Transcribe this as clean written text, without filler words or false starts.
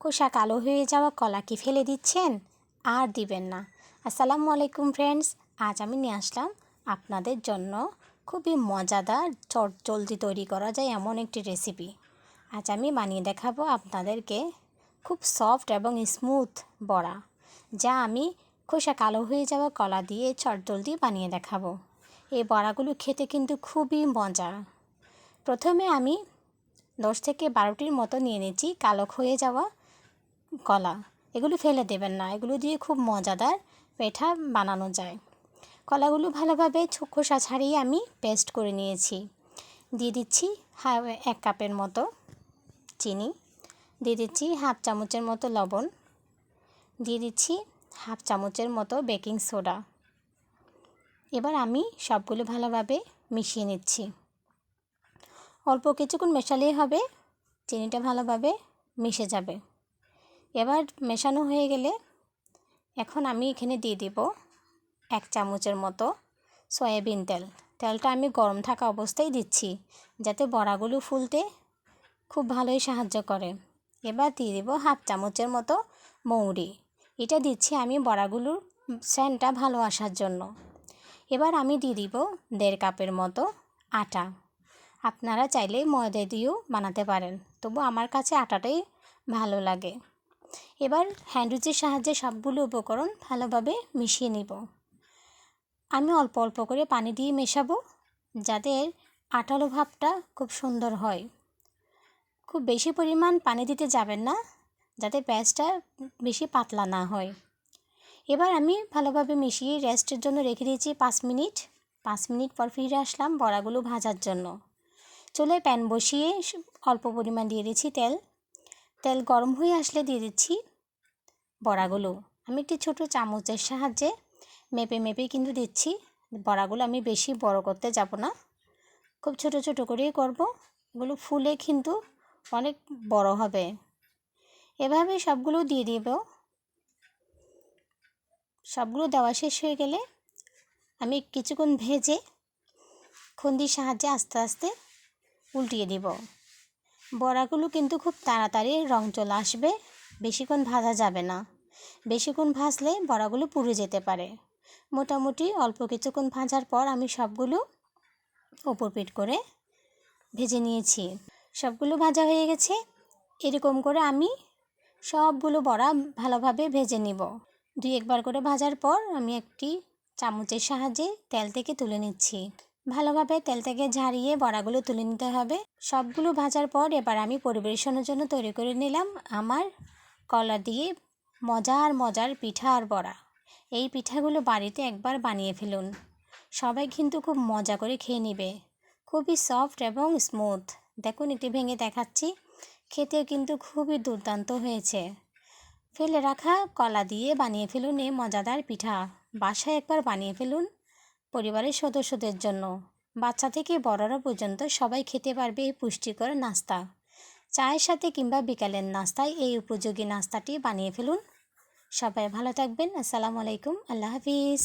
খোসা কালো হয়ে যাওয়া কলা কি ফেলে দিচ্ছেন? আর দিবেন না। আসসালামু আলাইকুম ফ্রেন্ডস, আজ আমি নিয়ে আসলাম আপনাদের জন্য খুবই মজাদার জলদি তৈরি করা যায় এমন একটি রেসিপি। আজ আমি বানিয়ে দেখাবো আপনাদেরকে খুব সফট এবং স্মুথ বড়া, যা আমি খোসা কালো হয়ে যাওয়া কলা দিয়ে চটজলদি বানিয়ে দেখাবো। এই বড়াগুলো খেতে কিন্তু খুবই মজা। প্রথমে আমি 10 থেকে 12টির মতো নিয়ে নিচ্ছি কালো হয়ে যাওয়া কলা। এগুলো ফেলে দেবেন না, এগুলো দিয়ে খুব মজাদার পিঠা বানানো যায়। কলাগুলো ভালোভাবে খোসা ছাড়িয়ে আমি পেস্ট করে নিয়েছি। দিয়ে দিচ্ছি 1 কাপের মতো চিনি, দিয়ে দিচ্ছি হাফ চামচের মতো লবণ, দিয়ে দিচ্ছি হাফ চামচের মতো বেকিং সোডা। এবার আমি সবগুলো ভালোভাবে মিশিয়ে নিচ্ছি। অল্প কিছুক্ষণ মেশালেই হবে, চিনিটা ভালোভাবে মিশে যাবে। এবার মেশানো হয়ে গেলে এখন আমি এখানে দিয়ে দিব 1 চামচের মতো সয়াবিন তেল। তেলটা আমি গরম থাকা অবস্থায় দিচ্ছি, যাতে বড়াগুলো ফুলতে খুব ভালোই সাহায্য করে। এবার দিয়ে দিব হাফ চামচের মতো মৌরি। এটা দিচ্ছি আমি বড়াগুলোর সেন্টটা ভালো আসার জন্য। এবার আমি দিয়ে দিব 1.5 কাপের মতো আটা। আপনারা চাইলে ময়দা দিয়েও বানাতে পারেন, তবু আমার কাছে আটাটাই ভালো লাগে। এবার হ্যান্ড উইচের সাহায্যে সবগুলো উপকরণ ভালোভাবে মিশিয়ে নিব। আমি অল্প অল্প করে পানি দিয়ে মেশাবো, যাতে আঠালো ভাবটা খুব সুন্দর হয়। খুব বেশি পরিমাণ পানি দিতে যাবেন না, যাতে পেস্টটা বেশি পাতলা না হয়। এবার আমি ভালোভাবে মিশিয়ে রেস্টের জন্য রেখে দিয়েছি 5 মিনিট। 5 মিনিট পর ফিরে আসলাম বড়াগুলো ভাজার জন্য। চুলায় প্যান বসিয়ে অল্প পরিমাণ দিয়ে দিচ্ছি তেল। তেল গরম হয়ে আসলে দিয়ে দিচ্ছি বড়াগুলো। আমি একটি ছোট চামচের সাহায্যে মেপে মেপে কিন্তু দিচ্ছি। বড়াগুলো আমি বেশি বড় করতে যাব না, খুব ছোট ছোট করেই করব। এগুলো ফুলে কিন্তু অনেক বড় হবে। এভাবে সবগুলো দিয়ে দিব। সবগুলো দেওয়া শেষ হয়ে গেলে আমি কিছুক্ষণ ভেজে খুন্তির সাহায্যে আস্তে আস্তে উল্টিয়ে দিব। বড়াগুলো কিন্তু খুব তাড়াতাড়ি রং চলে আসবে, বেশিক্ষণ ভাজা যাবে না। বেশিক্ষণ ভাজলে বড়াগুলো পুড়ে যেতে পারে। মোটামুটি অল্প কিছুক্ষণ ভাজার পর আমি সবগুলো উপর পিঠ করে ভেজে নিয়েছি। সবগুলো ভাজা হয়ে গেছে। এরকম করে আমি সবগুলো বড়া ভালোভাবে ভেজে নিব। 2-1 বার করে ভাজার পর আমি একটি চামচের সাহায্যে তেল থেকে তুলে নিচ্ছি। ভালোভাবে তেল থেকে ঝারিয়ে বড়াগুলো তুলে নিতে হবে। সবগুলো ভাজার পর এবার আমি পরিবেশনের জন্য তৈরি করে নিলাম আমার কলা দিয়ে মজার মজার পিঠা আর বড়া। এই পিঠাগুলো বাড়িতে একবার বানিয়ে ফেলুন, সবাই কিন্তু খুব মজা করে খেয়ে নেবে। খুবই সফট এবং স্মুথ। দেখুন, একটি ভেঙে দেখাচ্ছি। খেতেও কিন্তু খুবই দুর্দান্ত হয়েছে। ফেলে রাখা কলা দিয়ে বানিয়ে ফেলুন এই মজাদার পিঠা। বাসায় একবার বানিয়ে ফেলুন পরিবারের সদস্যদের জন্য। বাচ্চা থেকে বড়রা পর্যন্ত সবাই খেতে পারবে এই পুষ্টিকর নাস্তা। চায়ের সাথে কিংবা বিকালের নাস্তায় এই উপযোগী নাস্তাটি বানিয়ে ফেলুন। সবাই ভালো থাকবেন। আসসালামু আলাইকুম। আল্লাহ হাফিজ।